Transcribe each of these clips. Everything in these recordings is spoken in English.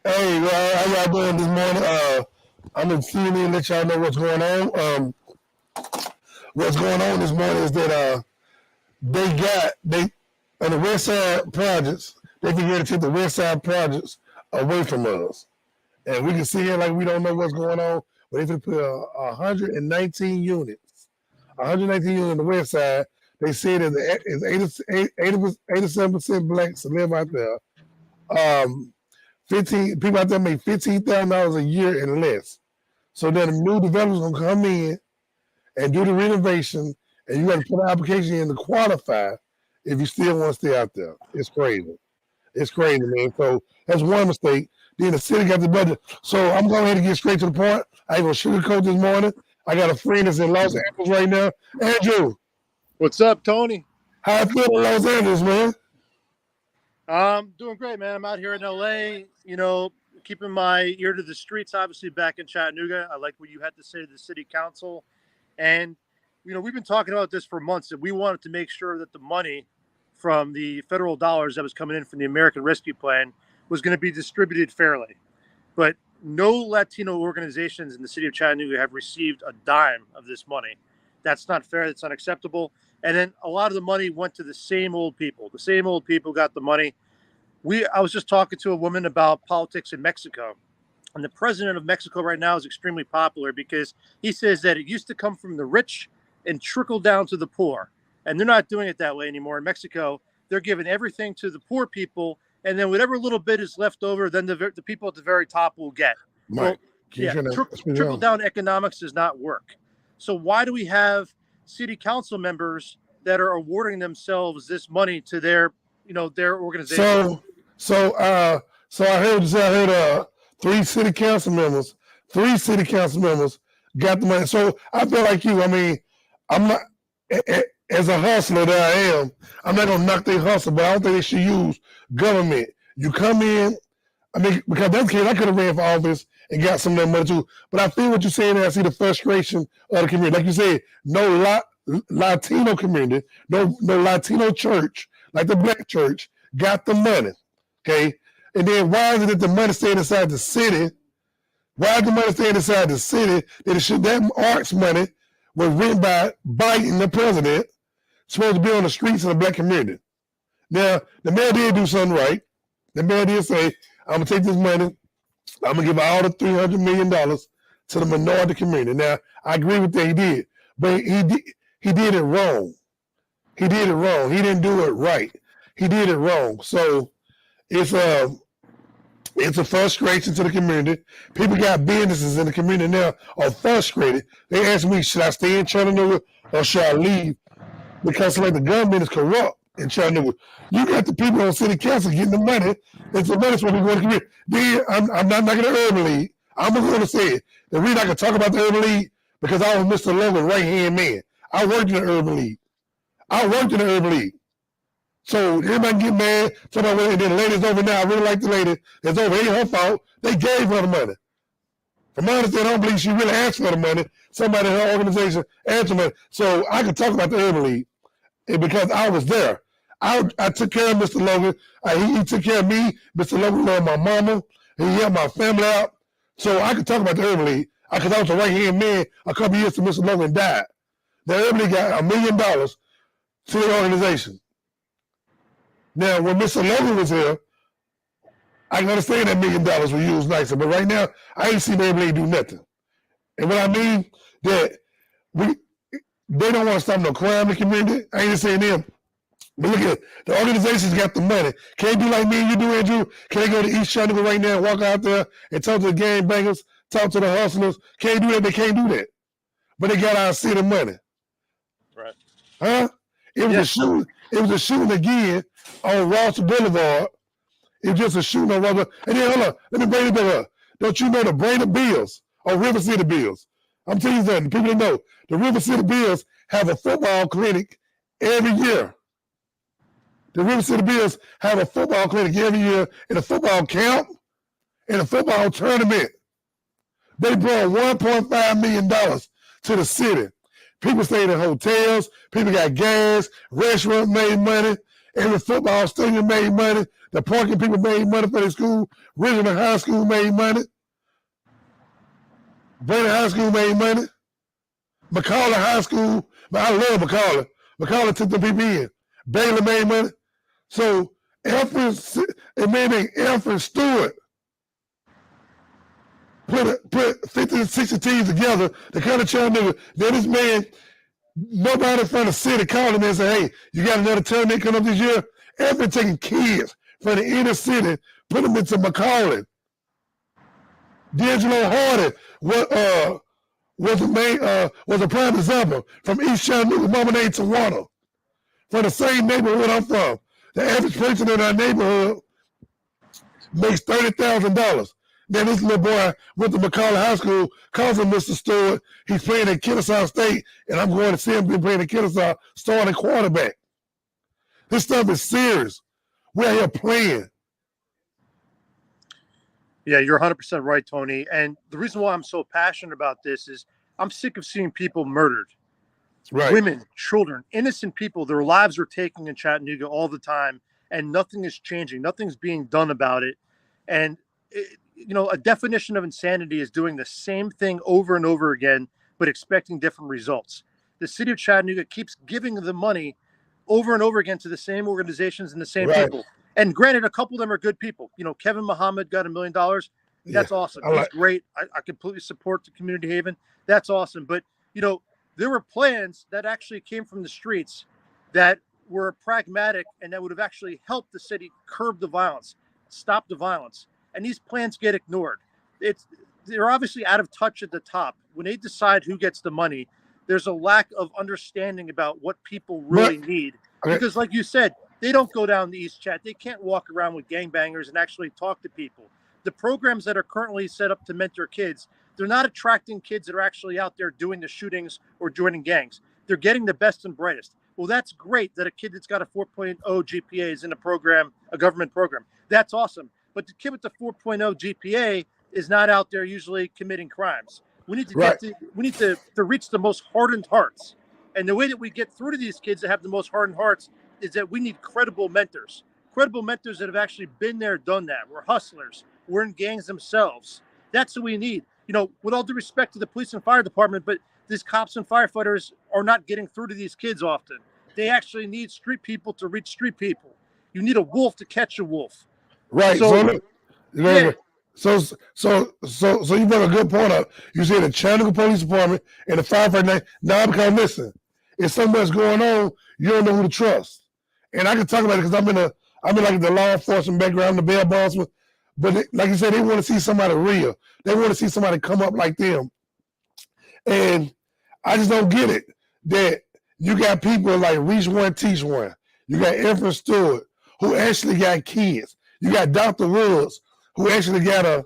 Hey, how y'all doing this morning? I'm in CNN let y'all know what's going on. What's going on this morning is that they on the West Side projects, they figured to take the West Side projects away from us. And we can see here like we don't know what's going on, but if they put 119 units, 119 units on the West Side, they said that it's 87% blacks that live out there. 15 people out there make $15,000 a year and less. So then the new developers gonna come in and do the renovation, and you got to put an application in to qualify if you still want to stay out there. It's crazy. It's crazy, man. So that's one mistake. Then the city got the budget. So I'm going ahead and get straight to the point. I ain't gonna sugarcoat this morning. I got a friend that's in Los Angeles right now. Andrew, what's up, Tony? How you feel in Los Angeles, man? Doing great, man. I'm out here in LA, keeping my ear to the streets, obviously back in Chattanooga. I like what you had to say to the city council. And, we've been talking about this for months, and we wanted to make sure that the money from the federal dollars that was coming in from the American Rescue Plan was going to be distributed fairly. But no Latino organizations in the city of Chattanooga have received a dime of this money. That's not fair. That's unacceptable. And then a lot of the money went to the same old people. The same old people got the money. I was just talking to a woman about politics in Mexico. And the president of Mexico right now is extremely popular because he says that it used to come from the rich and trickle down to the poor. And they're not doing it that way anymore. In Mexico, they're giving everything to the poor people. And then whatever little bit is left over, then the people at the very top will get. Mike, well, trickle down economics does not work. So why do we have city council members that are awarding themselves this money to their organization? So I heard three city council members got the money. So I feel like you. I mean, I'm not as a hustler that I am. I'm not gonna knock their hustle, but I don't think they should use government. You come in. I mean, because that's the case, I could have ran for office and got some of that money too. But I feel what you're saying, and I see the frustration of the community. Like you said, no Latino community, no Latino church, like the black church, got the money. Okay? And then why is it that the money staying inside the city? Why is the money staying inside the city? That arts money was written by Biden, the president, supposed to be on the streets of the black community. Now, the mayor did do something right. The mayor did say, I'm going to take this money, I'm going to give all the $300 million to the minority community. Now, I agree with that he did, but he did it wrong. He did it wrong. He didn't do it right. He did it wrong. So it's a frustration to the community. People got businesses in the community now are frustrated. They ask me, should I stay in Chattanooga or should I leave? Because like the government is corrupt in Chattanooga. You got the people on city council getting the money, and the money's supposed to be going to the community. Then I'm not knocking the Urban League. I'm going to say it. The reason I can talk about the Urban League because I was Mr. Logan's right-hand man. I worked in the Urban League. So everybody get mad. Somebody and then the lady's over now. I really like the lady. It's over. It ain't her fault. They gave her the money. From my understanding, I don't believe she really asked for the money. Somebody in her organization asked for money. So I can talk about the Urban League because I was there. I took care of Mr. Logan. He took care of me. Mr. Logan loved my mama. He helped my family out. So I could talk about the Urban League because I was a right-hand man a couple years till Mr. Logan died. The Urban League got $1 million to the organization. Now, when Mr. Logan was here, I can understand that $1 million was used nicer, but right now, I ain't seen the Urban League do nothing. And what I mean, that they don't want to stop no crime in the community. I ain't just saying them. But look at it. The organizations got the money. Can't do like me and you do, Andrew. Can't go to East Chattanooga right now, walk out there and talk to the gangbangers, talk to the hustlers. Can't do that. They can't do that. But they got our city money. Right. Huh? It was a shooting again on Ross Boulevard. It was just a shooting on Ross Boulevard. And then, hold on. Let me bring it back up. Don't you know the Brainerd Bills or River City Bills? I'm telling you something. People don't know. The River City Bills have a football clinic every year. The River City Bills have a football clinic every year in a football camp, in a football tournament. They brought $1.5 million to the city. People stayed in hotels. People got gas. Restaurants made money. Every football stadium made money. The parking people made money for their school. Richmond High School made money. Brandon High School made money. McCalla High School, but I love McCalla. McCalla took the people in. Baylor made money. So Alfred Stewart put 50 and 60 teams together to kind of try to. Then this man, nobody from the city called him and said, "Hey, you got another tournament coming up this year?" Alfred taking kids from the inner city, put them into McCalla. D'Angelo Hardy was a prime example from East Chattanooga, mama named Tawana, from the same neighborhood I'm from. The average person in our neighborhood makes $30,000. Now this little boy went to McCalla High School, calls him Mr. Stewart. He's playing at Kennesaw State, and I'm going to see him playing at Kennesaw, starting quarterback. This stuff is serious. We're here playing. Yeah, you're 100% right, Tony. And the reason why I'm so passionate about this is I'm sick of seeing people murdered. Right. Women, children, innocent people, their lives are taken in Chattanooga all the time, and nothing is changing. Nothing's being done about it. And, a definition of insanity is doing the same thing over and over again, but expecting different results. The city of Chattanooga keeps giving the money over and over again to the same organizations and the same people. And granted, a couple of them are good people. Kevin Muhammad got $1 million. That's awesome. He's great. I completely support the community haven. That's awesome. But, there were plans that actually came from the streets that were pragmatic and that would have actually helped the city curb the violence, stop the violence. And these plans get ignored. They're obviously out of touch at the top. When they decide who gets the money, there's a lack of understanding about what people really need. Because like you said, they don't go down the East Chat. They can't walk around with gangbangers and actually talk to people. The programs that are currently set up to mentor kids, they're not attracting kids that are actually out there doing the shootings or joining gangs. They're getting the best and brightest. Well, that's great that a kid that's got a 4.0 GPA is in a program, a government program. That's awesome. But the kid with the 4.0 GPA is not out there usually committing crimes. We need to to reach the most hardened hearts. And the way that we get through to these kids that have the most hardened hearts is that we need credible mentors that have actually been there, done that. We're hustlers. We're in gangs themselves. That's what we need. With all due respect to the police and fire department, but these cops and firefighters are not getting through to these kids often. They actually need street people to reach street people. You need a wolf to catch a wolf. Right. So you bring a good point up. You see the Chattanooga Police Department and the firefighter. Now, because listen, if something's going on, you don't know who to trust. And I can talk about it because I'm in like the law enforcement background, the bail bondsman. But like you said, they want to see somebody real. They want to see somebody come up like them. And I just don't get it that you got people like Reach One, Teach One. You got Andrew Stewart, who actually got kids. You got Dr. Woods, who actually got a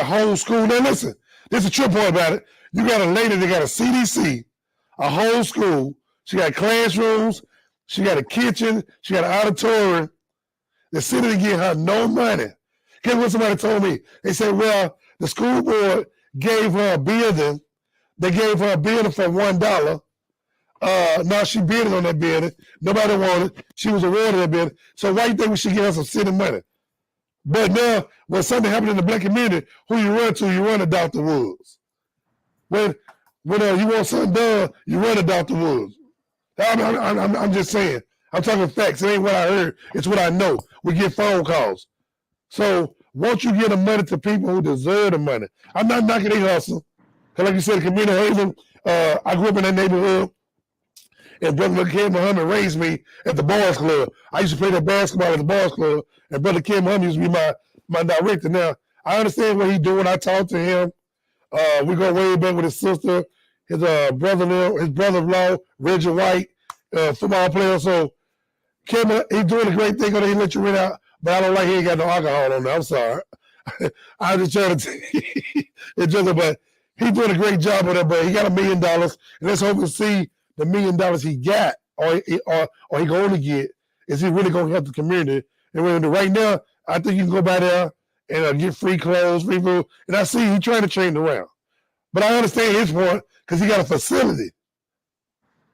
whole school. Now listen, there's a trip point about it. You got a lady that got a CDC, a whole school. She got classrooms. She got a kitchen. She got an auditorium. The city didn't give her no money. Guess what somebody told me? They said, well, the school board gave her a building. They gave her a building for $1. Now she bidded on that building. Nobody wanted it. She was awarded that building. So why do you think we should give her some city money? But now, when something happened in the black community, who you run to? You run to Dr. Woods. When you want something done, you run to Dr. Woods. I'm just saying. I'm talking facts. It ain't what I heard. It's what I know. We get phone calls. So once you get the money to people who deserve the money, I'm not knocking their hustle. Because like you said, community haven, I grew up in that neighborhood, and Brother Ken Muhammad raised me at the Boys Club. I used to play that basketball at the Boys Club, and Brother Ken Muhammad used to be my director. Now, I understand what he's doing. I talk to him. We go way back with his sister, his brother-in-law, Reggie White, football player. So Ken, he's doing a great thing. He let you rent out, but I don't like he ain't got no alcohol on there. I'm sorry. I'm just trying to but he's doing a great job with it. But he got $1 million, and let's hope to see the $1 million he got, or he going to get. Is he really going to help the community? And right now, I think you can go by there and get free clothes, free food. And I see he trying to train around. But I understand his point because he got a facility.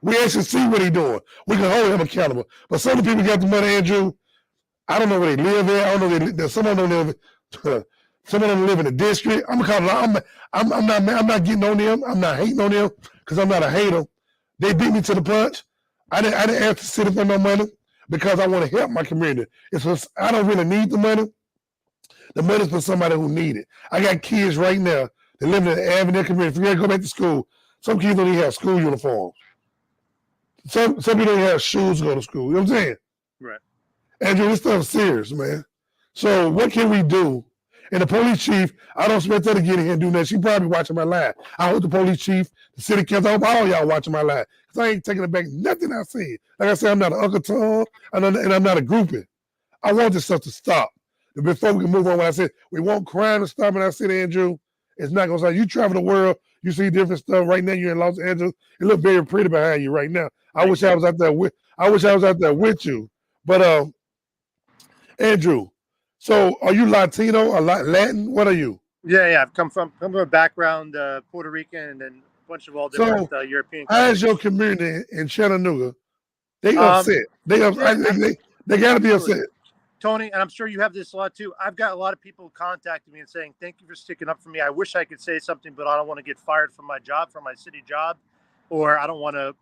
We actually see what he's doing. We can hold him accountable. But some of the people got the money, Andrew. I don't know where they live at. I don't know. Some of them don't live. Some of them live in the district. I'm not getting on them. I'm not hating on them because I'm not a hater. They beat me to the punch. I didn't ask the city for no money because I want to help my community. I don't really need the money. The money's for somebody who need it. I got kids right now that live in the Avenue community. If you gotta go back to school, some kids don't even have school uniforms. Some people don't have shoes to go to school. You know what I'm saying? Right. Andrew, this stuff's serious, man. So what can we do? And the police chief, I don't expect her to get in here and do that. She probably watching my live. I hope the police chief, the city council, I hope all y'all watching my live. Because I ain't taking it back nothing I said. Like I said, I'm not an Uncle Tom, and I'm not a groupie. I want this stuff to stop. But before we can move on, when I said we want crime to stop, and I said, Andrew, it's not going to stop. You travel the world, you see different stuff. Right now, you're in Los Angeles. It looks very pretty behind you right now. I wish I was out there with you. But Andrew, so are you Latino or Latin? What are you? Yeah. I've come from a background Puerto Rican and then a bunch of all different European countries. As your community in Chattanooga, they upset. They got to be upset. Tony, and I'm sure you have this a lot too. I've got a lot of people contacting me and saying, thank you for sticking up for me. I wish I could say something, but I don't want to get fired from my job, from my city job, or I don't want to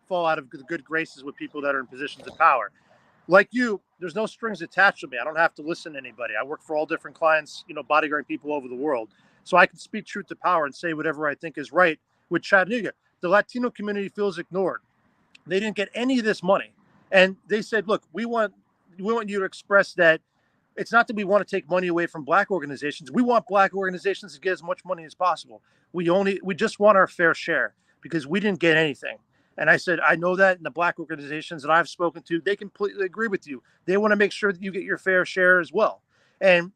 fall out of good graces with people that are in positions of power. Like you, there's no strings attached to me. I don't have to listen to anybody. I work for all different clients, bodyguarding people over the world. So I can speak truth to power and say whatever I think is right with Chattanooga. The Latino community feels ignored. They didn't get any of this money. And they said, look, we want you to express that it's not that we want to take money away from Black organizations. We want Black organizations to get as much money as possible. We just want our fair share because we didn't get anything. And I said, I know that, and the Black organizations that I've spoken to, they completely agree with you. They want to make sure that you get your fair share as well. And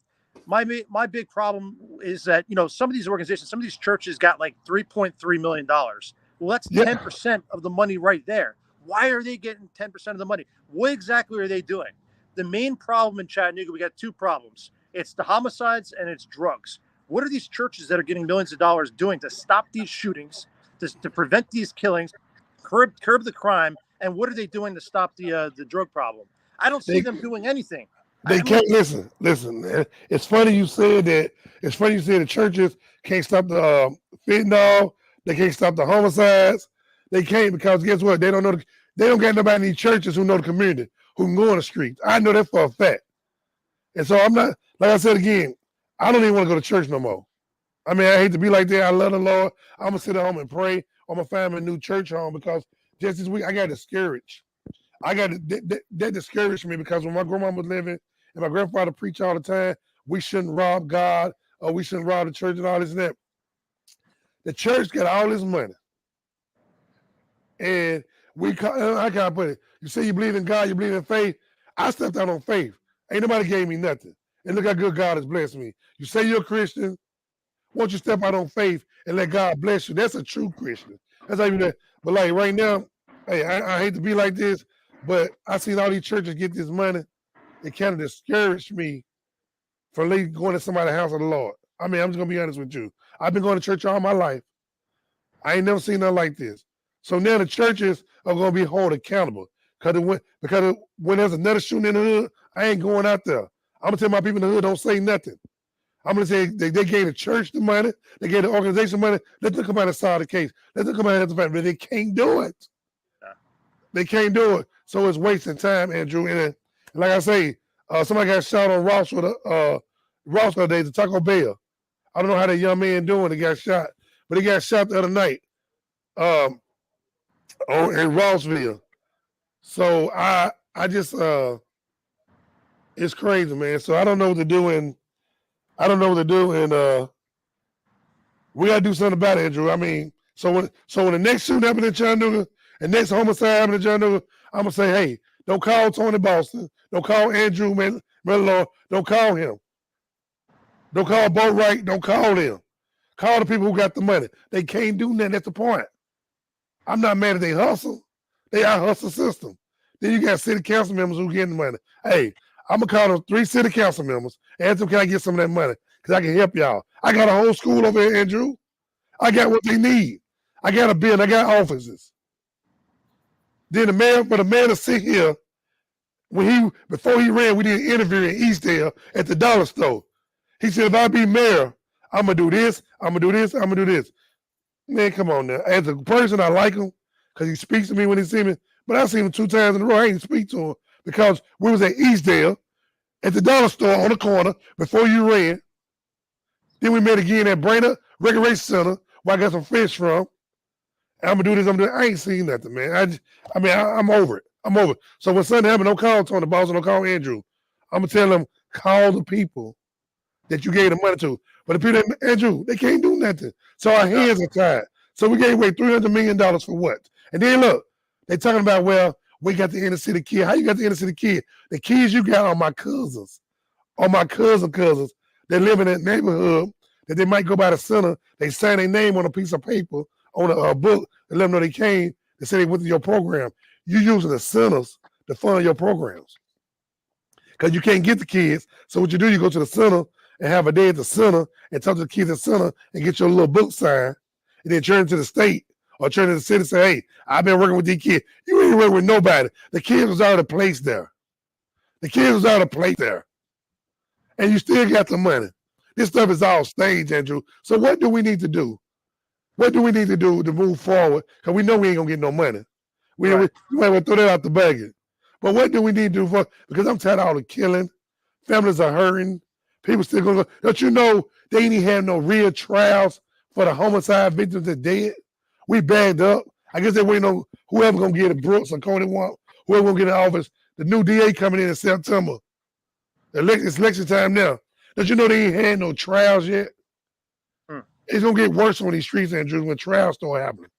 my big problem is that, some of these organizations, some of these churches got like $3.3 million. Well, that's 10% of the money right there. Why are they getting 10% of the money? What exactly are they doing? The main problem in Chattanooga, we got two problems. It's the homicides and it's drugs. What are these churches that are getting millions of dollars doing to stop these shootings, to prevent these killings, curb the crime, and what are they doing to stop the drug problem? I don't see them doing anything. They can't listen. Man. It's funny you said that. It's funny you said the churches can't stop the fentanyl. They can't stop the homicides. They can't because guess what? They don't know. They don't got nobody in these churches who know the community, who can go on the streets. I know that for a fact. And so I'm not, like I said again, I don't even want to go to church no more. I mean, I hate to be like that. I love the Lord. I'm going to sit at home and pray. I'm going to find me a new church home because just this week I got discouraged. That discouraged me because when my grandma was living and my grandfather preached all the time, we shouldn't rob God or we shouldn't rob the church and all this and that. The church got all this money. And I can't put it. You say you believe in God, you believe in faith. I stepped out on faith. Ain't nobody gave me nothing. And look how good God has blessed me. You say you're a Christian. Won't you step out on faith and let God bless you? That's a true Christian. That's how you do that. But like right now, hey, I hate to be like this, but I seen all these churches get this money. It kind of discouraged me from going to somebody's house of the Lord. I mean, I'm just gonna be honest with you. I've been going to church all my life. I ain't never seen nothing like this. So now the churches are going to be held accountable because when there's another shooting in the hood, I ain't going out there. I'm going to tell my people in the hood, don't say nothing. I'm going to say they gave the church the money. They gave the organization money. Let them come out and solve the case. Let them come out and the fact, but they can't do it. They can't do it. So it's wasting time, Andrew. And like I say, somebody got shot on Ross the other day, the Taco Bell. I don't know how that young man doing. He got shot, but he got shot the other night. In Rossville. So I just it's crazy, man. So I don't know what to do and we gotta do something about it, Andrew. I mean, so when the next shooting happens in Chattanooga and next homicide happens in Chattanooga, I'm gonna say, hey, don't call Tony Boston, don't call Andrew McLaren, don't call him. Don't call Bo Wright, don't call them. Call the people who got the money. They can't do nothing. That's the point. I'm not mad at they hustle. They out hustle system. Then you got city council members who getting money. Hey, I'm going to call those 3 city council members and ask them, can I get some of that money? Because I can help y'all. I got a whole school over here, Andrew. I got what they need. I got a building. I got offices. Then for the man to sit here, before he ran, we did an interview in Eastdale at the dollar store. He said, if I be mayor, I'm gonna do this, I'm gonna do this, I'm gonna do this. Man, come on now. As a person, I like him because he speaks to me when he see me. But I seen him 2 times in a row. I ain't speak to him because we was at Eastdale at the dollar store on the corner before you ran. Then we met again at Brainerd Recreation Center where I got some fish from. I'm gonna do this. I ain't seen nothing, man. I'm over it. I'm over it. So when something happens, don't call Tony Boss, don't call Andrew. I'm gonna tell them, call the people that you gave the money to. But the people, Andrew, they can't do nothing. So our hands are tied. So we gave away $300 million for what? And then look, they talking about, well, we got the inner city kid. How you got the inner city kid? The kids you got are my cousins, or my cousins that live in that neighborhood that they might go by the center. They sign their name on a piece of paper, on a book, and let them know they came. They say they went to your program. You using the centers to fund your programs because you can't get the kids. So what you do, you go to the center and have a day at the center and talk to the kids at the center and get your little book signed, and then turn to the state or turn to the city and say, hey, I've been working with these kids. You ain't working with nobody. The kids was out of place there. And you still got the money. This stuff is all staged, Andrew. So what do we need to do? What do we need to do to move forward? Because we know we ain't going to get no money. We might want to throw that out the bucket. But what do we need to do because I'm tired of all the killing. Families are hurting. People still going to go. Don't you know they ain't even have no real trials for the homicide victims that dead? We bagged up. I guess they're waiting on whoever going to get it, Brooks or Coney Wong, whoever going to get in office. The new DA coming in September. It's election time now. Don't you know they ain't had no trials yet? It's going to get worse on these streets, Andrew, when trials start happening.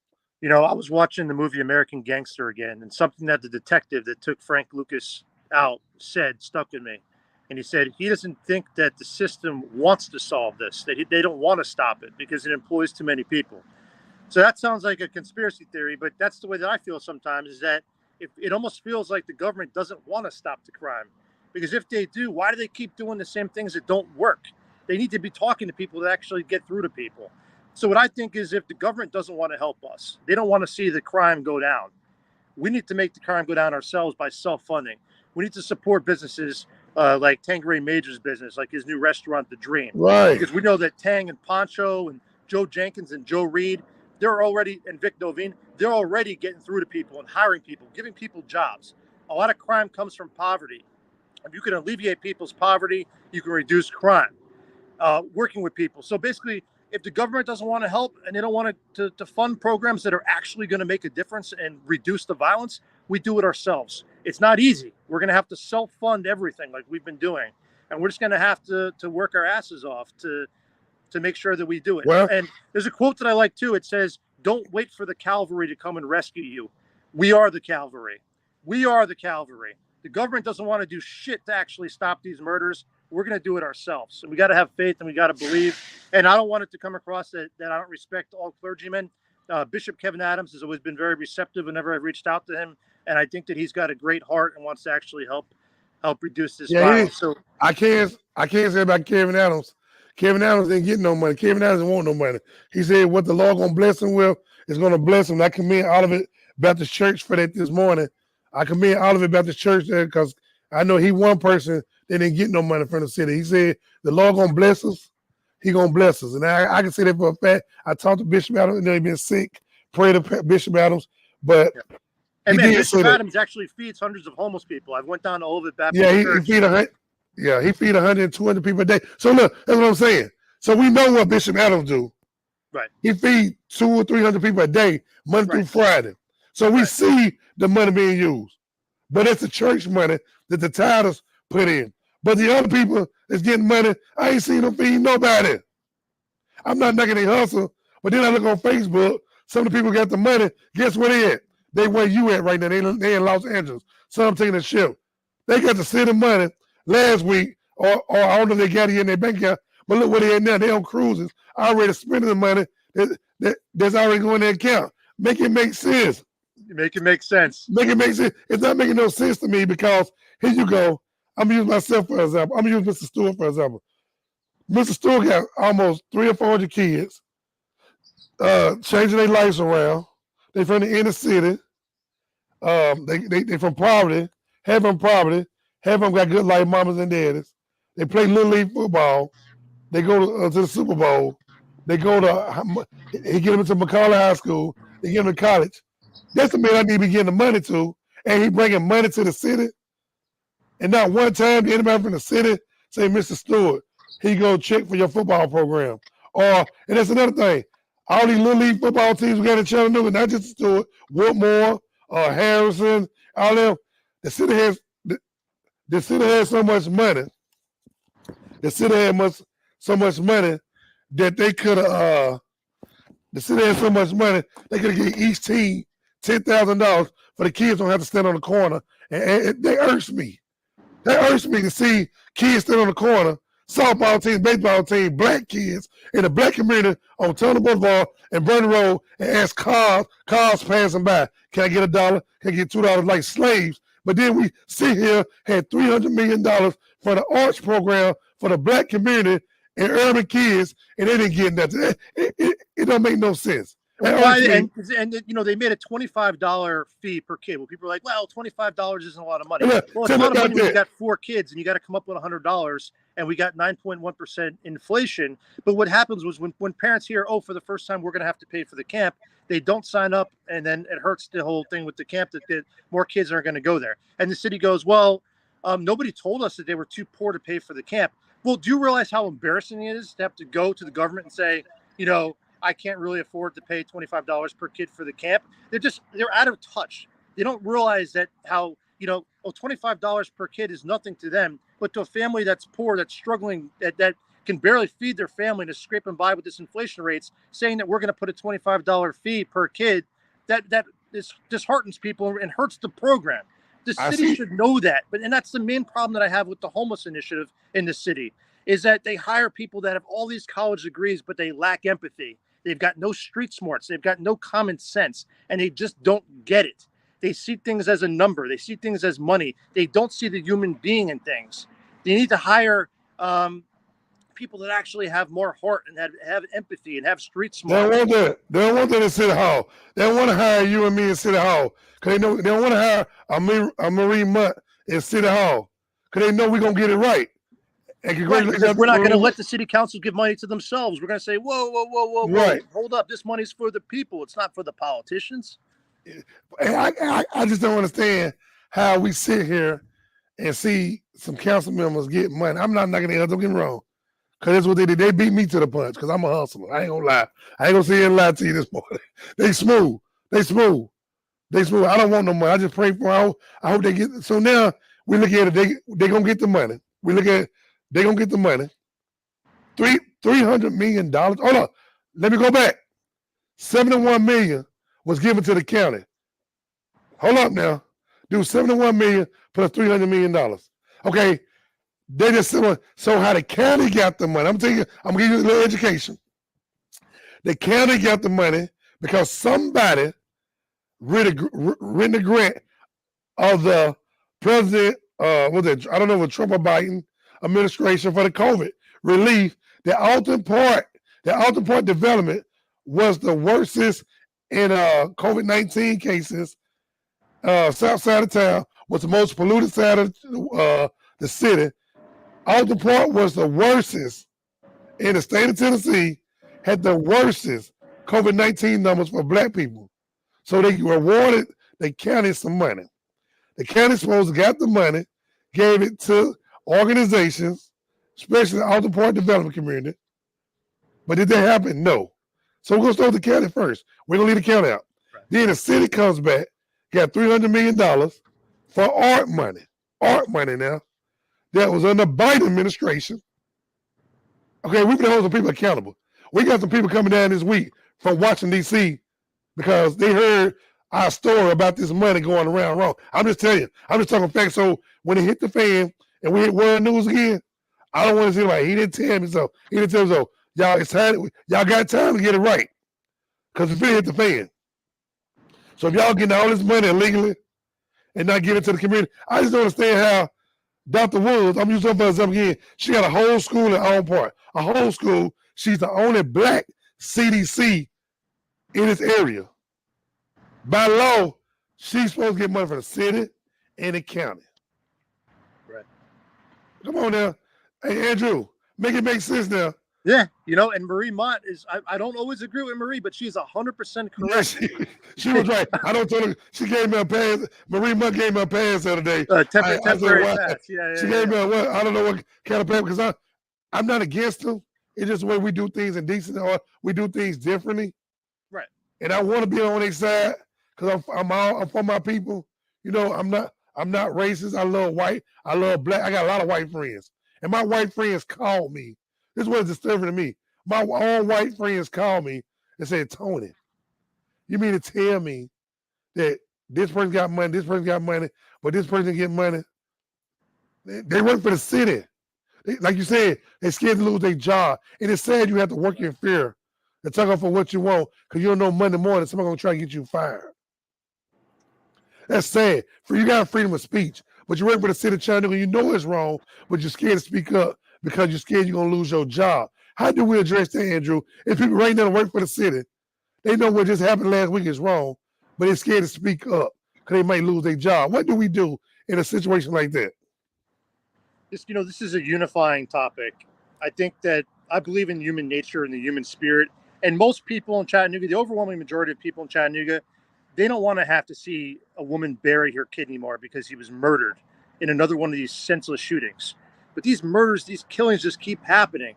You know, I was watching the movie American Gangster again, and something that the detective that took Frank Lucas out said stuck with me. And he said he doesn't think that the system wants to solve this, that they don't want to stop it because it employs too many people. So that sounds like a conspiracy theory, but that's the way that I feel sometimes, is that it almost feels like the government doesn't want to stop the crime. Because if they do, why do they keep doing the same things that don't work? They need to be talking to people that actually get through to people. So what I think is if the government doesn't want to help us, they don't want to see the crime go down. We need to make the crime go down ourselves by self-funding. We need to support businesses like Tanqueray Major's business, like his new restaurant, The Dream. Right. Because we know that Tang and Poncho and Joe Jenkins and Joe Reed, and Vic Novine, they're already getting through to people and hiring people, giving people jobs. A lot of crime comes from poverty. If you can alleviate people's poverty, you can reduce crime. Working with people. So basically, if the government doesn't want to help and they don't want to fund programs that are actually going to make a difference and reduce the violence, we do it ourselves. It's not easy. We're going to have to self-fund everything like we've been doing. And we're just going to have to work our asses off to make sure that we do it. Well, and there's a quote that I like too. It says, don't wait for the cavalry to come and rescue you. We are the cavalry. We are the cavalry. The government doesn't want to do shit to actually stop these murders. We're going to do it ourselves. And we got to have faith and we got to believe. And I don't want it to come across that I don't respect all clergymen. Bishop Kevin Adams has always been very receptive whenever I've reached out to him. And I think that he's got a great heart and wants to actually help reduce this violence. So I can't say about Kevin Adams. Kevin Adams didn't get no money. Kevin Adams didn't want no money. He said what the Lord going to bless him with is going to bless him. I commend Olivet Baptist Church for that this morning. I commend Olivet Baptist Church there because I know he one person that didn't get no money from the city. He said the Lord going to bless us. He going to bless us. And I can say that for a fact. I talked to Bishop Adams. And he's been sick. Pray to Bishop Adams. But and man, Bishop Adams actually feeds hundreds of homeless people. I went down to Olivet Baptist Church. He feed 100 and 200 people a day. So look, that's what I'm saying. So we know what Bishop Adams do. Right. He feed 200 or 300 people a day, Monday through Friday. So we see the money being used. But it's the church money that the tithers put in. But the other people that's getting money, I ain't seen them feed nobody. I'm not knocking their hustle, but then I look on Facebook, some of the people got the money. Guess where they at? They where you at right now. They in Los Angeles. Some taking a ship. They got the city money last week, or I don't know if they got it in their bank account, but look where they at now. They on cruises, already spending the money that's already going in their account. Make it make sense. Make it make sense. Make it make sense. It's not making no sense to me because here you go. I'm gonna use myself for example. I'm gonna use Mr. Stewart for example. Mr. Stewart got almost 300 or 400 kids, changing their lives around. They from the inner city. They from poverty, half of them poverty, half of them got good life mamas and daddies. They play little league football. They go to the Super Bowl. They go to he get them into McCallie High School. They get them to college. That's the man I need to be getting the money to, and he bringing money to the city. And not one time did anybody from the city say, Mr. Stewart, he go check for your football program. And that's another thing. All these little league football teams we got in Chattanooga, not just Stewart, Whitmore, Harrison, all them. The city has so much money. The city had so much money that they could have. The city had so much money they could have given each team $10,000 for the kids don't have to stand on the corner. And they urged me. That urged me to see kids stand on the corner, softball team, baseball team, black kids in the black community on Turner Boulevard and Burton Road and ask cars passing by, can I get $1? Can I get $2 like slaves? But then we sit here, had $300 million for the arts program for the black community and urban kids, and they didn't get nothing. It don't make no sense. And they made a $25 fee per kid. Well, people are like, well, $25 isn't a lot of money. Well, it's a lot of money when you got 4 kids and you got to come up with $100, and we got 9.1% inflation. But what happens was when parents hear, oh, for the first time we're going to have to pay for the camp, they don't sign up, and then it hurts the whole thing with the camp that more kids aren't going to go there. And the city goes, well, nobody told us that they were too poor to pay for the camp. Well, do you realize how embarrassing it is to have to go to the government and say, I can't really afford to pay $25 per kid for the camp? They're out of touch. They don't realize that how, $25 per kid is nothing to them, but to a family that's poor, that's struggling, that can barely feed their family and is scraping by with this inflation rates, saying that we're going to put a $25 fee per kid, that disheartens people and hurts the program. The city should know that. And that's the main problem that I have with the homeless initiative in the city, is that they hire people that have all these college degrees, but they lack empathy. They've got no street smarts. They've got no common sense, and they just don't get it. They see things as a number. They see things as money. They don't see the human being in things. They need to hire people that actually have more heart and have empathy and have street smarts. They don't want that in City Hall. They don't want to hire you and me in City Hall because they don't want to hire a Marie Mutt in City Hall because they know we're going to get it right. Right, because we're not going to let the city council give money to themselves. We're going to say, whoa, right. Hold up. This money's for the people. It's not for the politicians. I just don't understand how we sit here and see some council members get money. I'm not knocking it, don't get me wrong, because that's what they did. They beat me to the punch because I'm a hustler. I ain't going to lie. I ain't going to sit here and lie to you this morning. They smooth. I don't want no money. I just pray for them. I hope they get it. So now we look at it. They're going to get the money. We look at it. They're going to get the money. $300 million. Hold on. Let me go back. $71 million was given to the county. Hold up now. Do $71 million plus $300 million. Okay. They just said, so how the county got the money. I'm going to give you a little education. The county got the money because somebody written a grant of the president, I don't know if Trump or Biden administration for the COVID relief. The Alton Park development was the worstest in COVID-19 cases. South side of town was the most polluted side of the city. Alton Park was the worstest in the state of Tennessee, had the worstest COVID-19 numbers for black people. So they rewarded the county some money. The county supposed to got the money, gave it to organizations, especially the Alton Park development community. But did that happen? No. So we're going to start with the county first. We're going to leave the county out. Right. Then the city comes back, got $300 million for art money. Art money now. That was under Biden administration. Okay, we've been holding some people accountable. We got some people coming down this week from Washington, D.C. because they heard our story about this money going around wrong. I'm just telling you. I'm just talking facts. So when it hit the fan and we hit World News again, I don't want to see like, he didn't tell me so. He didn't tell me so. Y'all, it's time. Y'all got time to get it right because it's hit the fan. So if y'all getting all this money illegally and not giving it to the community, I just don't understand how Dr. Woods, I'm using her for example again, she got a whole school in Alton Park. A whole school. She's the only black CDC in this area. By law, She's supposed to get money from the city and the county. Right. Come on now. Hey, Andrew, make it make sense now. Yeah, and Marie Mott is, I don't always agree with Marie, but she's 100% correct. Yeah, she was right. I don't tell her, she gave me a pass. Marie Mott gave me a pass the other day. Temporary I said, pass. Yeah. She gave me a what? I don't know what kind of pass, because I'm not against them. It's just the way we do things in decent, or we do things differently. Right. And I want to be on their side because I'm for my people. I'm not racist. I love white. I love black. I got a lot of white friends. And my white friends called me. This is what's disturbing to me. My own white friends called me and said, Tony, you mean to tell me that this person got money, this person got money, but this person get money? They work for the city. Like you said, they're scared to lose their job. And it's sad you have to work in fear and talk up for what you want because you don't know Monday morning somebody's going to try to get you fired. That's sad. You got freedom of speech, but you work for the city of Chattanooga, you know it's wrong, but you're scared to speak up because you're scared you're going to lose your job. How do we address that, Andrew? If people right now work for the city, they know what just happened last week is wrong, but they're scared to speak up because they might lose their job. What do we do in a situation like that? This is a unifying topic. I think that I believe in human nature and the human spirit. And most people in Chattanooga, the overwhelming majority of people in Chattanooga, they don't want to have to see a woman bury her kid anymore because he was murdered in another one of these senseless shootings. But these murders, these killings just keep happening.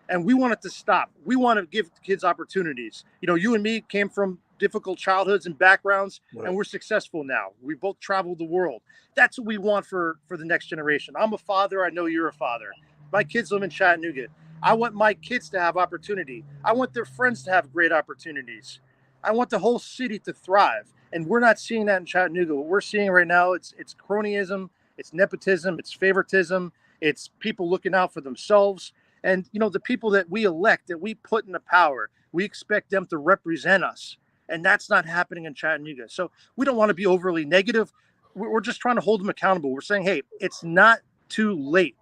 And we want it to stop. We want to give kids opportunities. You and me came from difficult childhoods and backgrounds, right, and we're successful now. We both traveled the world. That's what we want for the next generation. I'm a father. I know you're a father. My kids live in Chattanooga. I want my kids to have opportunity. I want their friends to have great opportunities. I want the whole city to thrive. And we're not seeing that in Chattanooga. What we're seeing right now, it's cronyism, it's nepotism, it's favoritism, it's people looking out for themselves. And, the people that we elect, that we put into power, we expect them to represent us. And that's not happening in Chattanooga. So we don't want to be overly negative. We're just trying to hold them accountable. We're saying, hey, it's not too late.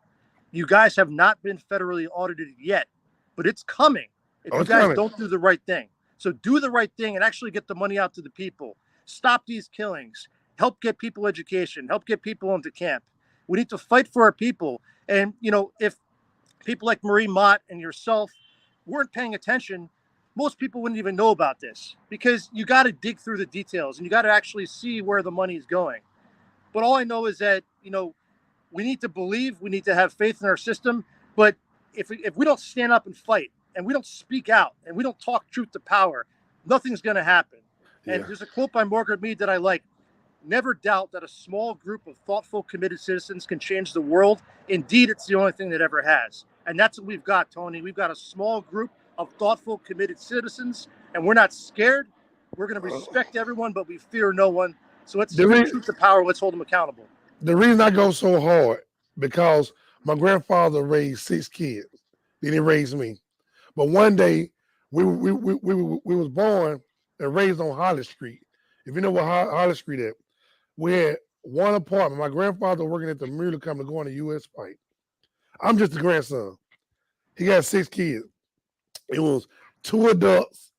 You guys have not been federally audited yet, but it's coming if you guys don't do the right thing. So do the right thing and actually get the money out to the people. Stop these killings. Help get people education. Help get people into camp. We need to fight for our people. And, if people like Marie Mott and yourself weren't paying attention, most people wouldn't even know about this because you got to dig through the details and you got to actually see where the money is going. But all I know is that, we need to believe, we need to have faith in our system. But if we don't stand up and fight and we don't speak out and we don't talk truth to power, nothing's going to happen. Yeah. And there's a quote by Margaret Mead that I like. Never doubt that a small group of thoughtful, committed citizens can change the world. Indeed, it's the only thing that ever has. And that's what we've got, Tony. We've got a small group of thoughtful, committed citizens, and we're not scared. We're going to respect everyone, but we fear no one. So let's speak truth to power. Let's hold them accountable. The reason I go so hard, because my grandfather raised 6 kids. Then he raised me. But one day, we was born and raised on Holly Street. If you know what Holly Street is, we had one apartment. My grandfather working at the Mueller Company going to U.S. Pipe. I'm just the grandson. He got 6 kids. It was 2 adults,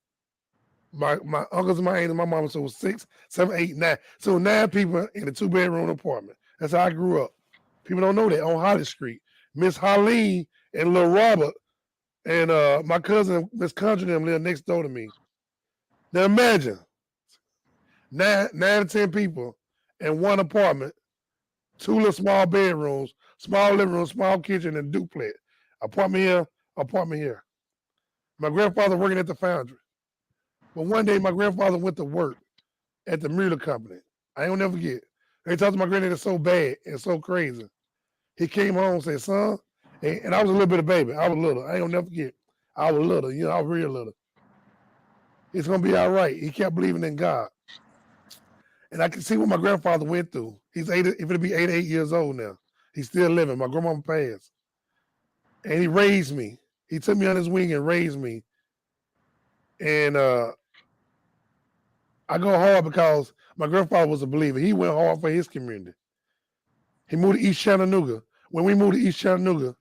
my uncles and my aunt and my mama. So it was 6, 7, 8, 9. So 9 people in a 2-bedroom apartment. That's how I grew up. People don't know that on Holly Street. Miss Harleen and Lil Robert and my cousin Miss Conjure them live next door to me. Now imagine 9 to 10 people in one apartment, 2 little small bedrooms, small living room, small kitchen, and duplex. Apartment here, apartment here. My grandfather working at the foundry. But one day my grandfather went to work at the Mueller Company. I ain't gonna never forget. They talked to my granddad, it's so bad and so crazy. He came home and said, son, and I was a little bit of baby. I was little. I ain't gonna never forget. I was little, I was real little. It's gonna be all right. He kept believing in God. And I can see what my grandfather went through. He's it'll be 88 years old now. He's still living. My grandma passed. And he raised me. He took me on his wing and raised me. And I go hard because my grandfather was a believer. He went hard for his community. He moved to East Chattanooga. When we moved to East Chattanooga,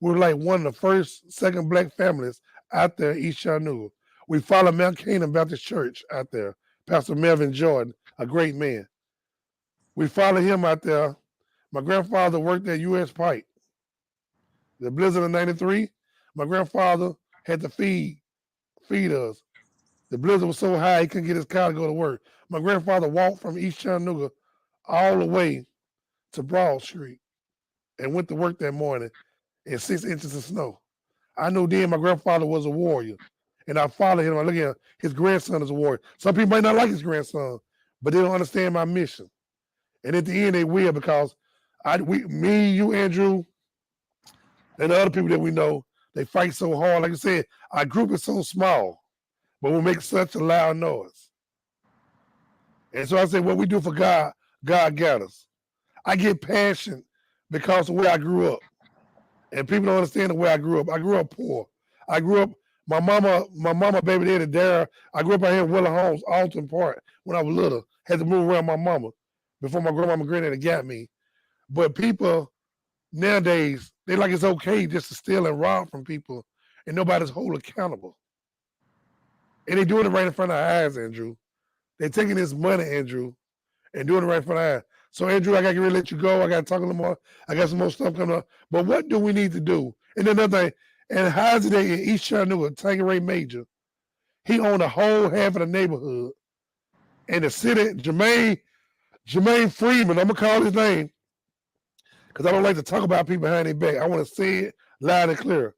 we were like one of the second black families out there in East Chattanooga. We followed Mount Canaan Baptist Church out there. Pastor Melvin Jordan, a great man. We followed him out there. My grandfather worked at U.S. Pipe. The blizzard of '93, my grandfather had to feed us. The blizzard was so high he couldn't get his car to go to work. My grandfather walked from East Chattanooga all the way to Broad Street and went to work that morning in 6 inches of snow. I knew then my grandfather was a warrior. And I followed him. I look at him, his grandson is a warrior. Some people might not like his grandson, but they don't understand my mission. And at the end, they will because me, you, Andrew, and the other people that we know, they fight so hard. Like I said, our group is so small, but we make such a loud noise. And so I say, what we do for God, God got us. I get passion because of where I grew up. And people don't understand the way I grew up. I grew up poor. I grew up, my mama, baby daddy, Dara, I grew up out here in Willow Homes, Alton Park, when I was little. Had to move around my mama before my grandmama and granddaddy got me. But people nowadays, they like it's okay just to steal and rob from people and nobody's hold accountable. And they doing it right in front of our eyes, Andrew. They're taking this money, Andrew, and doing it right in front of our eyes. So, Andrew, I got to really let you go. I got to talk a little more. I got some more stuff coming up. But what do we need to do? And another thing, and how's it in East Chattanooga, Tangeray Major, he owned a whole half of the neighborhood. And the city, Jermaine Freeman, I'm going to call his name, because I don't like to talk about people behind their back. I want to say it loud and clear.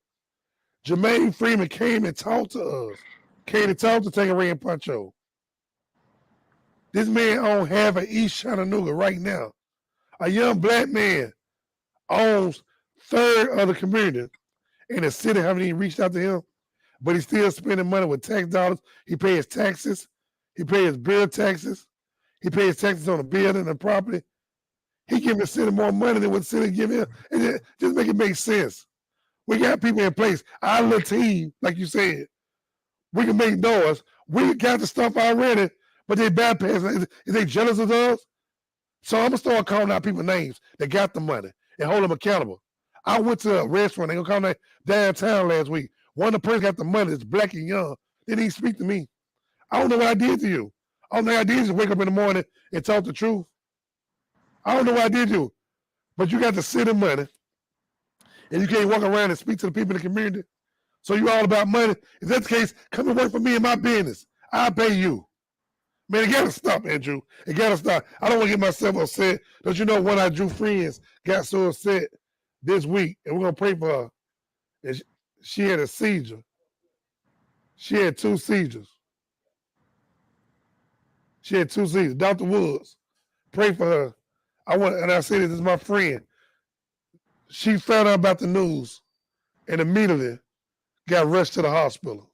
Jermaine Freeman came and talked to us. Came and talked to Tangeray and Pancho. This man owns half of East Chattanooga right now. A young black man owns third of the community. And the city haven't even reached out to him, but he's still spending money with tax dollars. He pays taxes. He pays bill taxes. He pays taxes on the building and property. He giving the city more money than what the city give him. And just make it make sense. We got people in place. Our little team, like you said, we can make noise. We got the stuff already, but they bypassing. Is they jealous of us? So I'm gonna start calling out people's names that got the money and hold them accountable. I went to a restaurant, they gonna call me downtown last week. One of the person got the money that's black and young. They didn't speak to me. I don't know what I did to you. All I did is wake up in the morning and talk the truth. I don't know what I did to you. But you got the city money and you can't walk around and speak to the people in the community. So you all about money. If that's the case, come and work for me in my business. I'll pay you. Man, it gotta stop, Andrew. It gotta stop. I don't want to get myself upset. Don't you know one of our Drew friends got so upset this week, and we're gonna pray for her. And she had a seizure. She had 2 seizures. She had 2 seizures. Dr. Woods, pray for her. And I say this is my friend. She found out about the news and immediately got rushed to the hospital.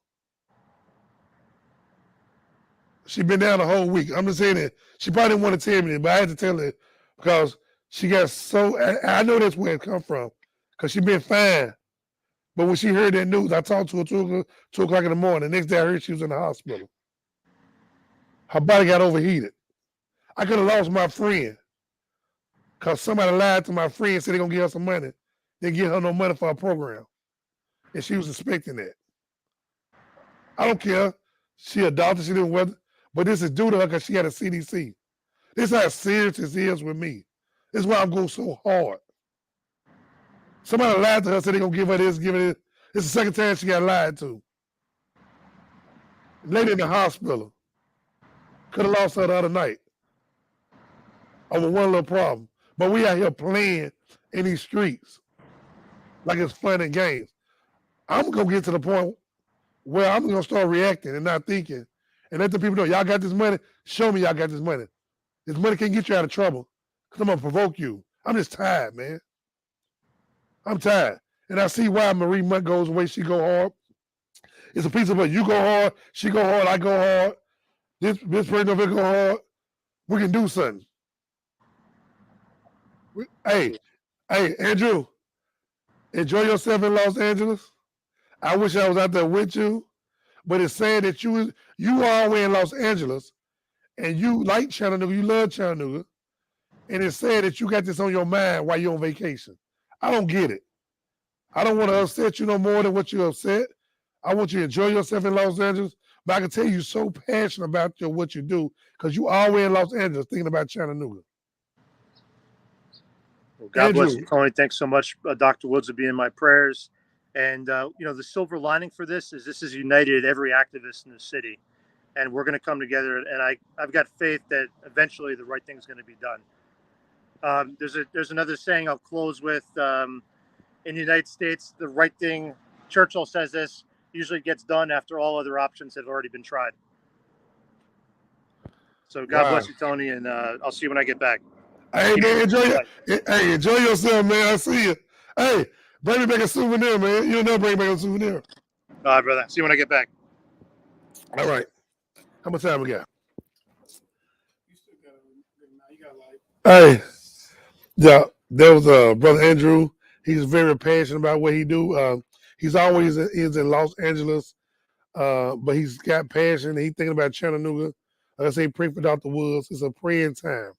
She been down the whole week. I'm just saying that she probably didn't want to tell me that, but I had to tell her because she got so, I know that's where it come from because she been fine. But when she heard that news, I talked to her 2 o'clock in the morning. The next day I heard she was in the hospital. Her body got overheated. I could have lost my friend because somebody lied to my friend and said they're going to give her some money. They give her no money for a program. And she was expecting that. I don't care. She a doctor, she didn't weather. But this is due to her because she had a CDC. This is how serious this is with me. This is why I'm going so hard. Somebody lied to her, said they're going to give her this, give her this. This is the second time she got lied to. Lady in the hospital. Could have lost her the other night. Over one little problem. But we out here playing in these streets like it's fun and games. I'm going to get to the point where I'm going to start reacting and not thinking. And let the people know, y'all got this money? Show me y'all got this money. This money can't get you out of trouble because I'm going to provoke you. I'm just tired, man. I'm tired. And I see why Marie Munt goes the way she go hard. It's a piece of it. You go hard, she go hard, I go hard. This person over here go hard. We can do something. Hey, Andrew, enjoy yourself in Los Angeles. I wish I was out there with you. But it's saying that you are away in Los Angeles and you like Chattanooga, you love Chattanooga, and it's saying that you got this on your mind while you're on vacation. I don't get it. I don't want to upset you no more than what you upset. I want you to enjoy yourself in Los Angeles, but I can tell you're so passionate about what you do because you are away in Los Angeles thinking about Chattanooga. Well, God bless Andrew, you, Tony. Thanks so much, Dr. Woods, will be in my prayers. And the silver lining for this is united every activist in the city, and we're going to come together. And I've got faith that eventually the right thing is going to be done. There's another saying I'll close with. In the United States, the right thing, Churchill says this, usually gets done after all other options have already been tried. So God wow. bless you, Tony, and I'll see you when I get back. Hey man, enjoy yourself, man. I see you. Hey, bring me back a souvenir, man. You'll never bring me back a souvenir. All right, brother. See you when I get back. All right. How much time we got? Hey, yeah, there was brother Andrew. He's very passionate about what he do. He's always is in Los Angeles, but he's got passion. He's thinking about Chattanooga. Like I say, pray for Dr. Woods. It's a praying time.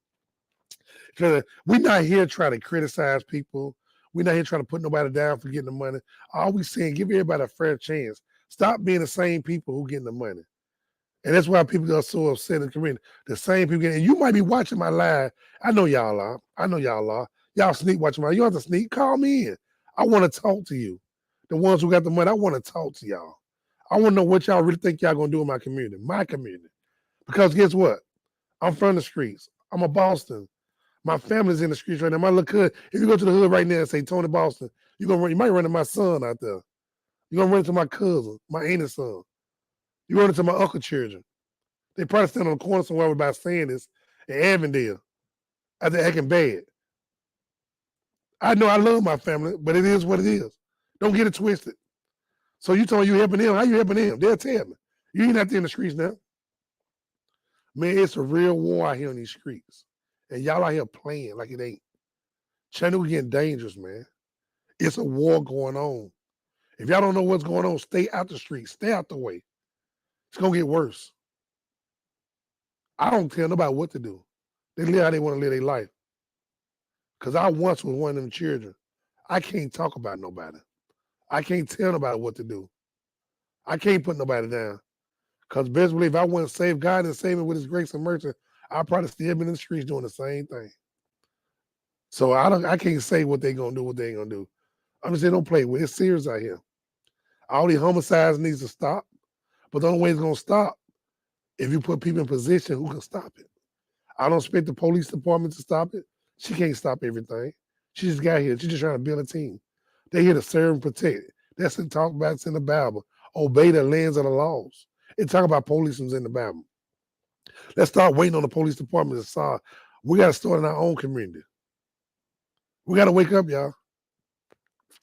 We're not here trying to criticize people. We're not here trying to put nobody down for getting the money. All we saying, give everybody a fair chance. Stop being the same people who getting the money. And that's why people are so upset in the community. The same people getting, and you might be watching my live. I know y'all are. I know y'all are. Y'all sneak watching my, you don't have to sneak, call me in. I want to talk to you. The ones who got the money, I want to talk to y'all. I want to know what y'all really think y'all gonna do in my community. Because guess what? I'm from the streets. I'm a Boston. My family's in the streets right now. My little kid, if you go to the hood right now and say Tony Boston, you might run into my son out there. You're gonna run into my cousin, my aunt's son. You run into my uncle's children. They probably stand on the corner somewhere about saying this in Avondale after acting bad. I know I love my family, but it is what it is. Don't get it twisted. So you telling you helping them, how you helping them? They'll tell me. You ain't out there in the streets now. Man, it's a real war out here in these streets. And y'all out here playing like it ain't. Chattanooga getting dangerous, man. It's a war going on. If y'all don't know what's going on, stay out the streets. Stay out the way. It's going to get worse. I don't tell nobody what to do. They live how they want to live their life. Because I once was one of them children. I can't talk about nobody. I can't tell nobody what to do. I can't put nobody down. Because best believe I wouldn't save God and save him with his grace and mercy, I'd probably still be in the streets doing the same thing. So I can't say what they gonna do, what they ain't gonna do. I'm just saying don't play with it. It's serious out here. All these homicides needs to stop. But the only way it's gonna stop if you put people in position who can stop it. I don't expect the police department to stop it. She can't stop everything. She just got here. She's just trying to build a team. They're here to serve and protect. That's what talk about it's in the Bible. Obey the lands of the laws. It talk about police in the Bible. Let's start waiting on the police department to solve. We got to start in our own community. We got to wake up, y'all.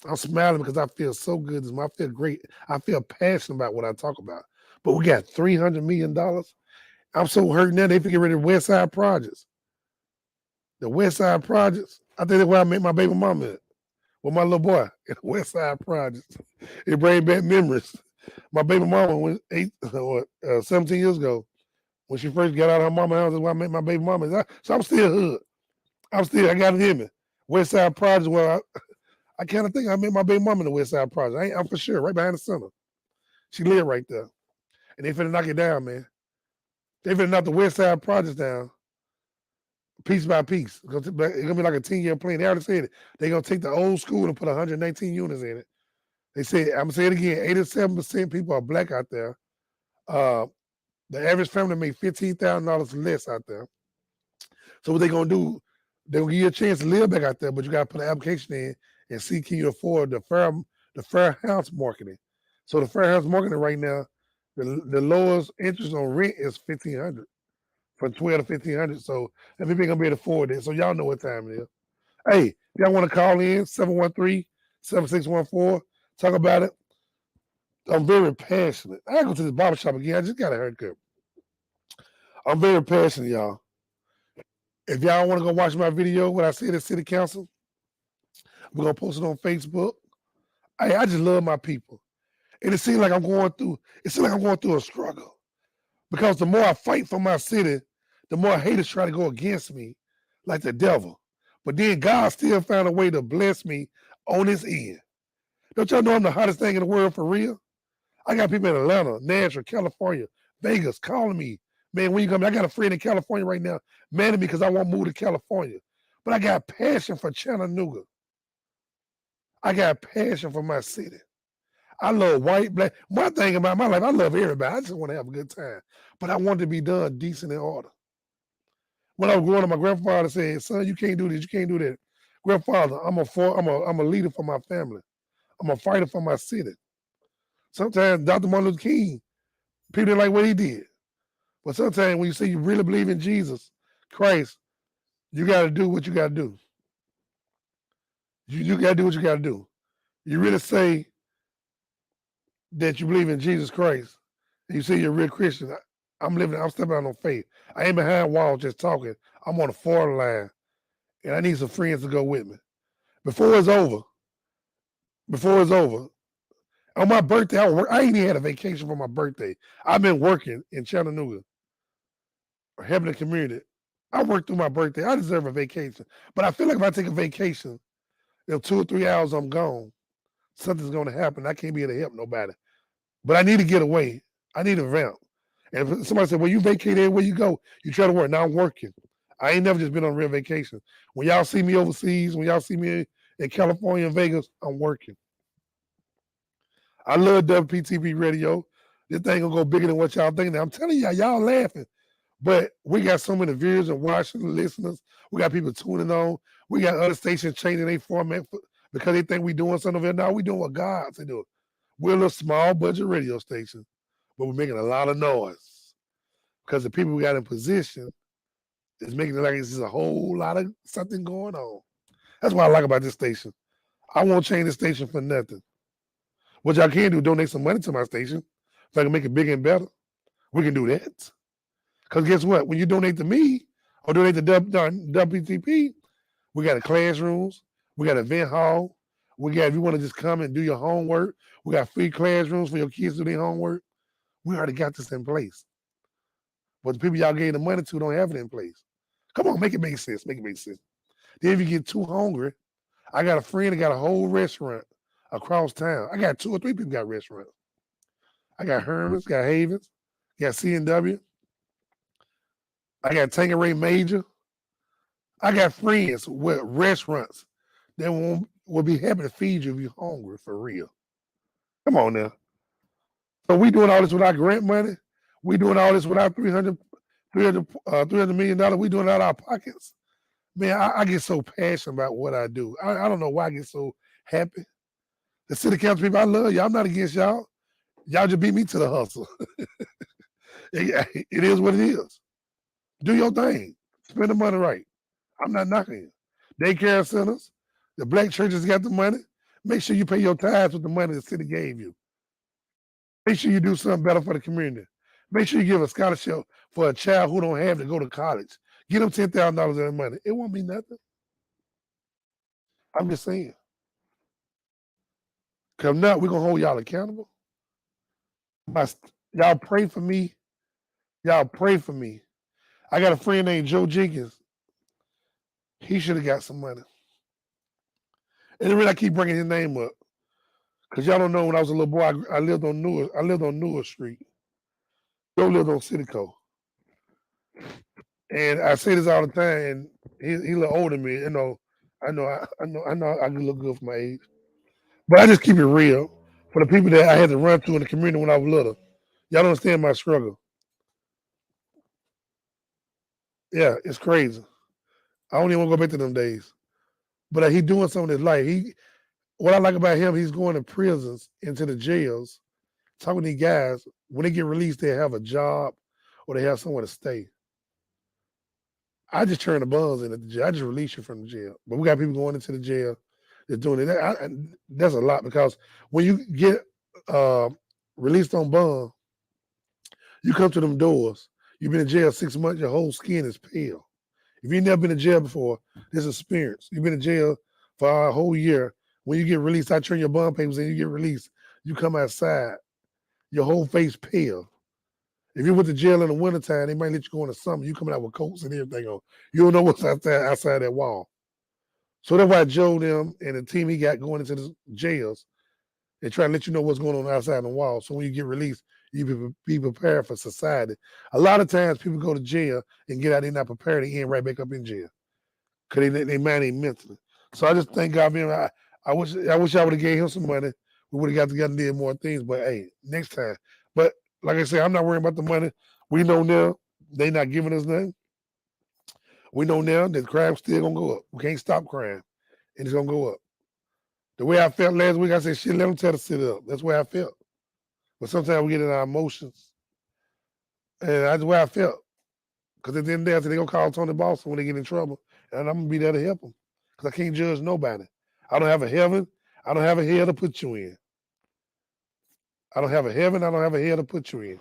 I'm smiling because I feel so good. I feel great. I feel passionate about what I talk about. But we got $300 million. I'm so hurt now. They forget rid of West Side Projects. The West Side Projects, I think that's where I met my baby mama at. With my little boy at the West Side Projects. It brings back memories. My baby mama was 17 years ago. When she first got out of her mama's house, that's where I met my baby mama. So I'm still hood. I got it in me. West Side Projects, well, I kind of think I met my baby mama in the West Side Project. I'm for sure, right behind the center. She lived right there. And they finna knock it down, man. They finna knock the West Side Projects down piece by piece. It's gonna be like a 10-year plan. They already said it. They're gonna take the old school and put 119 units in it. They said, I'm gonna say it again, 87% people are black out there. The average family make $15,000 less out there. So what they gonna do, they'll give you a chance to live back out there, but you gotta put an application in and see can you afford the fair house marketing. So the fair house marketing right now, the lowest interest on rent is $1,500. From 12 to 1,500. So if people gonna be able to afford it. So y'all know what time it is. Hey, if y'all want to call in, 713-7614, talk about it. I'm very passionate. I go to the barbershop again. I just got a haircut. I'm very passionate, y'all. If y'all want to go watch my video, what I said at City Council, we're gonna post it on Facebook. I just love my people. And it seems like I'm going through a struggle. Because the more I fight for my city, the more haters try to go against me like the devil. But then God still found a way to bless me on this end. Don't y'all know I'm the hottest thing in the world for real? I got people in Atlanta, Nashville, California, Vegas calling me. Man, when you come, I got a friend in California right now, mad at me because I won't move to California. But I got passion for Chattanooga. I got passion for my city. I love white, black. My thing about my life, I love everybody. I just want to have a good time. But I want it to be done decent and order. When I was growing up, my grandfather said, son, you can't do this, you can't do that. Grandfather, I'm a leader for my family. I'm a fighter for my city. Sometimes Dr. Martin Luther King, people didn't like what he did. But sometimes when you say you really believe in Jesus Christ, you got to do what you got to do. You got to do what you got to do. You really say that you believe in Jesus Christ, and you say you're a real Christian. I'm stepping out on faith. I ain't behind walls just talking. I'm on the forward line, and I need some friends to go with me. Before it's over, on my birthday, I ain't even had a vacation for my birthday. I've been working in Chattanooga, helping the community. I worked through my birthday. I deserve a vacation. But I feel like if I take a vacation, in 2 or 3 hours I'm gone, something's going to happen. I can't be able to help nobody. But I need to get away. I need a vamp. And if somebody said, well, you vacate everywhere you go, you try to work. Now I'm working. I ain't never just been on real vacation. When y'all see me overseas, when y'all see me in California and Vegas, I'm working. I love WPTV radio. This thing gonna go bigger than what y'all think. I'm telling y'all laughing. But we got so many viewers and watching listeners. We got people tuning on. We got other stations changing their format because they think we doing something over there. No, we doing what God said do. We're a little small budget radio station, but we're making a lot of noise because the people we got in position is making it like it's just a whole lot of something going on. That's what I like about this station. I won't change the station for nothing. What y'all can do, donate some money to my station so I can make it bigger and better. We can do that. Because guess what? When you donate to me or donate to WPTP, we got classrooms, we got event hall, we got, if you want to just come and do your homework, we got free classrooms for your kids to do their homework. We already got this in place. But the people y'all gave the money to don't have it in place. Come on, make it make sense. Make it make sense. Then if you get too hungry, I got a friend that got a whole restaurant across town. I got 2 or 3 people got restaurants. I got Herman's, got Havens, got C&W. I got Tangeray Major. I got friends with restaurants that will be happy to feed you if you're hungry, for real. Come on now. So we doing all this with our grant money. We doing all this with our $300 million. We doing it out of our pockets. Man, I get so passionate about what I do. I don't know why I get so happy. The city council people, I love y'all. I'm not against y'all. Y'all just beat me to the hustle. It is what it is. Do your thing. Spend the money right. I'm not knocking you. Daycare centers, the black churches got the money. Make sure you pay your tithes with the money the city gave you. Make sure you do something better for the community. Make sure you give a scholarship for a child who don't have to go to college. Get them $10,000 in their money. It won't be nothing. I'm just saying. Come now, we're going to hold y'all accountable. Y'all pray for me. Y'all pray for me. I got a friend named Joe Jenkins. He should have got some money. And the reason I keep bringing his name up, because y'all don't know, when I was a little boy, I lived on Newer Street. Joe lived on City Co. And I say this all the time, and he a little older than me. You know, I know I can look good for my age. But I just keep it real for the people that I had to run through in the community when I was little. Y'all don't understand my struggle. Yeah, it's crazy. I don't even want to go back to them days. But he doing something in his life. What I like about him, he's going to prisons, into the jails, talking to these guys. When they get released, they have a job or they have somewhere to stay. I just turn the buns in at the jail. I just release you from the jail. But we got people going into the jail. They're doing it. That's a lot, because when you get released on bond, you come to them doors. You've been in jail 6 months. Your whole skin is pale. If you've never been in jail before, this experience. You've been in jail for a whole year. When you get released, I turn your bond papers in, you get released. You come outside, your whole face pale. If you went to jail in the wintertime, they might let you go in the summer. You coming out with coats and everything on. You don't know what's outside that wall. So that's why Joe, them, and the team he got going into the jails, they try to let you know what's going on outside the wall. So when you get released, you be prepared for society. A lot of times people go to jail and get out, they're not prepared, they end right back up in jail. because they man ain't mentally. So I just thank God, man. I wish I would have gave him some money. We would have got together and did more things. But hey, next time. But like I said, I'm not worrying about the money. We know now they not giving us nothing. We know now that crime's still gonna go up. We can't stop crime, and it's gonna go up. The way I felt last week, I said, shit, let them tell us to sit up. That's the way I felt. But sometimes we get in our emotions, and that's the way I felt. Because at the end of the day, I said, they're going to call Tony Boston when they get in trouble, and I'm going to be there to help them. Because I can't judge nobody. I don't have a heaven. I don't have a hell to put you in. I don't have a heaven. I don't have a hell to put you in.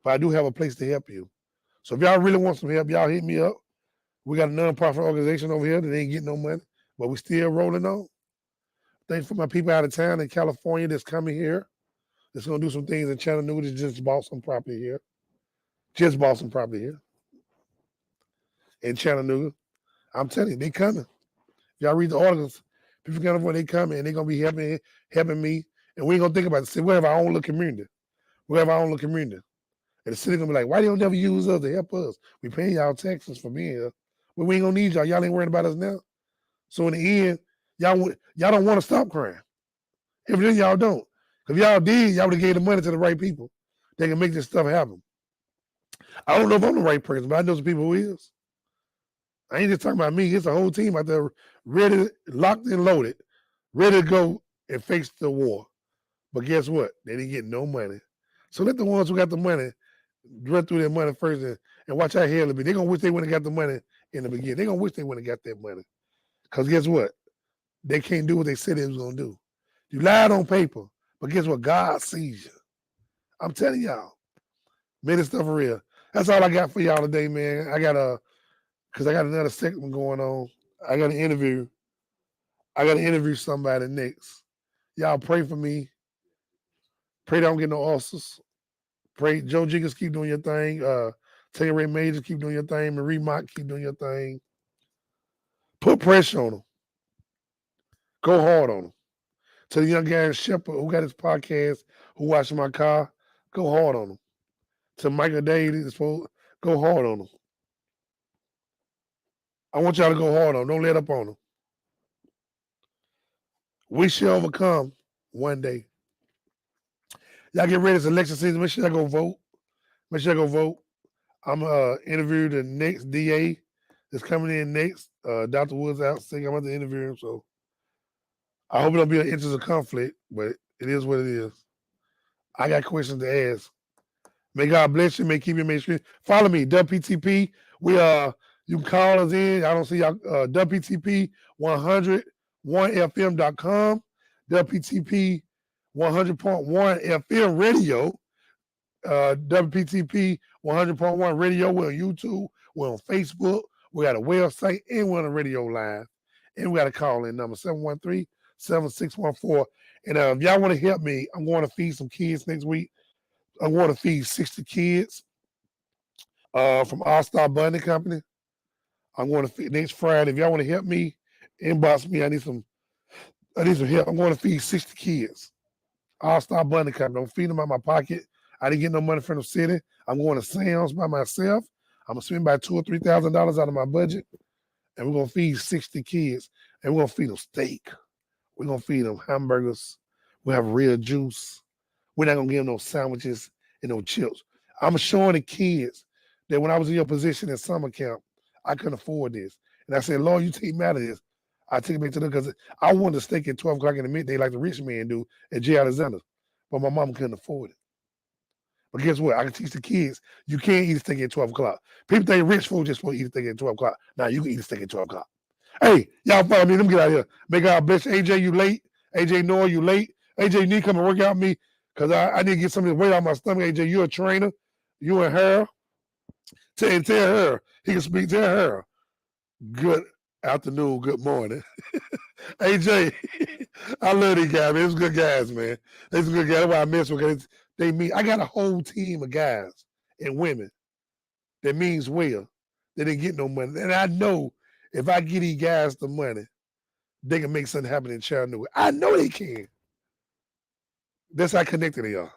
But I do have a place to help you. So if y'all really want some help, y'all hit me up. We got a non-profit organization over here that ain't getting no money, but we still rolling on. Thanks for my people out of town in California that's coming here. That's going to do some things in Chattanooga. That just bought some property here. Just bought some property here in Chattanooga. I'm telling you, they coming. Y'all read the articles. People coming when they coming, and they gonna be helping me. And we ain't gonna think about it. See, we have our own little community. We have our own little community. And the city gonna be like, why they don't never use us to help us? We paying y'all taxes for being here. But we ain't gonna need y'all. Y'all ain't worrying about us now. So in the end, y'all don't want to stop crime. Evidently y'all don't. Because if y'all did, y'all would have gave the money to the right people. They can make this stuff happen. I don't know if I'm the right person, but I know some people who is. I ain't just talking about me. It's a whole team out there ready, locked and loaded, ready to go and face the war. But guess what? They didn't get no money. So let the ones who got the money run through their money first and watch how hell it be. They're going to wish they wouldn't have got the money in the beginning. They're going to wish they wouldn't have got that money. Because guess what? They can't do what they said they was going to do. You lied on paper, but guess what? God sees you. I'm telling y'all. Made this stuff for real. That's all I got for y'all today, man. Because I got another segment going on. I got to interview somebody next. Y'all pray for me. Pray they don't get no ulcers. Pray Joe Jiggers keep doing your thing. Taylor Ray Majors keep doing your thing. Marie Mott keep doing your thing. Put pressure on them. Go hard on them. To the young guy in Shepherd who got his podcast, who watching my car, go hard on them. To Michael Daly, go hard on them. I want y'all to go hard on them. Don't let up on them. We shall overcome one day. Y'all get ready. It's election season. Make sure y'all go vote. Make sure y'all go vote. I'm interview the next DA that's coming in next. Dr. Woods out sick. I'm about to interview him. So I hope it don't be an interest of conflict, but it is what it is. I got questions to ask. May God bless you. May keep you mainstream. Follow me, WPTP. You can call us in. I don't see y'all. WPTP 100.1fm.com. WPTP 100.1 FM radio. WPTP 100.1 radio. We're on YouTube. We're on Facebook. We got a website and we're on a radio live. And we got a call-in number 713-7614. And if y'all want to help me, I'm going to feed some kids next week. I'm going to feed 60 kids from All Star Bunny Company. I'm going to feed next Friday. If y'all want to help me, inbox me. I need some help. I'm going to feed 60 kids. All Star Bunny Company. I'm feeding them out of my pocket. I didn't get no money from the city. I'm going to Sam's by myself. I'm gonna spend about $2,000 or $3,000 out of my budget, and we're gonna feed 60 kids. And we're gonna feed them steak. We're gonna feed them hamburgers. We have real juice. We're not gonna give them no sandwiches and no chips. I'm showing the kids that when I was in your position in summer camp, I couldn't afford this. And I said, Lord, you take me out of this. I take it back to them because I wanted a steak at 12 o'clock in the midday like the rich man do at J. Alexander. But my mom couldn't afford it. But guess what? I can teach the kids, you can't eat a steak at 12 o'clock. People think rich folks just supposed to eat a steak at 12 o'clock. Now you can eat a steak at 12 o'clock. Hey, y'all follow me. Let me get out of here. May God bless you. AJ, you late. AJ Noah, you late. AJ, you need to come and work out with me because I need to get some of this weight out of my stomach. AJ, you're a trainer. You and her. Tell her. He can speak. Tell her. Good afternoon. Good morning. AJ, I love these guys, man. It's good guys, man. It's good guys. That's why I mess with them. They mean I got a whole team of guys and women that means well. They didn't get no money. And I know if I get these guys the money, they can make something happen in Chattanooga. I know they can. That's how connected they are.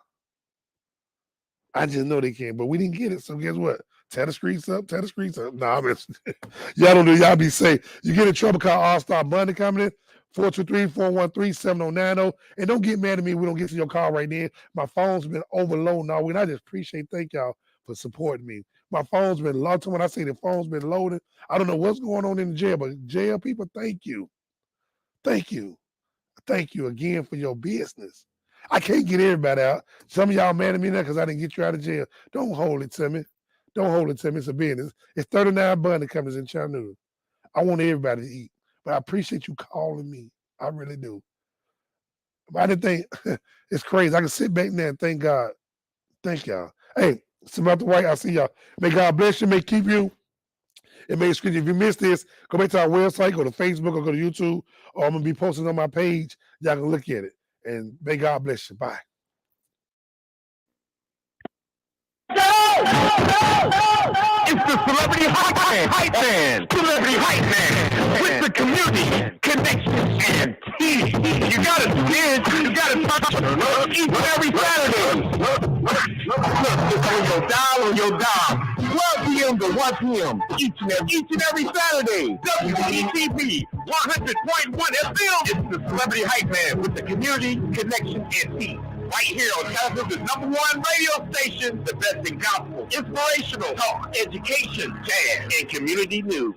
I just know they can. But we didn't get it. So guess what? Tear the streets up, tear the streets up. Nah, I mean, y'all don't do, y'all be safe. You get in trouble, call All-Star Money coming in, 423-413-7090. And don't get mad at me, we don't get to your call right now. My phone's been overloading all week. I just thank y'all for supporting me. My phone's been loaded. When I say the phone's been loaded, I don't know what's going on in the jail, but jail people, thank you. Thank you. Thank you again for your business. I can't get everybody out. Some of y'all mad at me now because I didn't get you out of jail. Don't hold it to me. Don't hold it to me. It's a business. It's 39 Bunny companies in Chattanooga. I want everybody to eat. But I appreciate you calling me. I really do. But I didn't think it's crazy. I can sit back there and thank God. Thank y'all. Hey, Samantha White, I see y'all. May God bless you. May keep you. And may screen. If you missed this, go back to our website, go to Facebook or go to YouTube, or I'm going to be posting on my page. Y'all can look at it. And may God bless you. Bye. It's the Celebrity Hype Man. Celebrity Hype Man with the community connection and tea. You gotta tune in. You gotta touch each and every Saturday. Look, it's on your dial, 12 p.m. to 1 p.m. each and every Saturday. WETV 100.1 FM. It's the Celebrity Hype Man with the community connection and tea. Right here on Chattanooga's #1 radio station, the best in gospel, inspirational talk, education, jazz, and community news.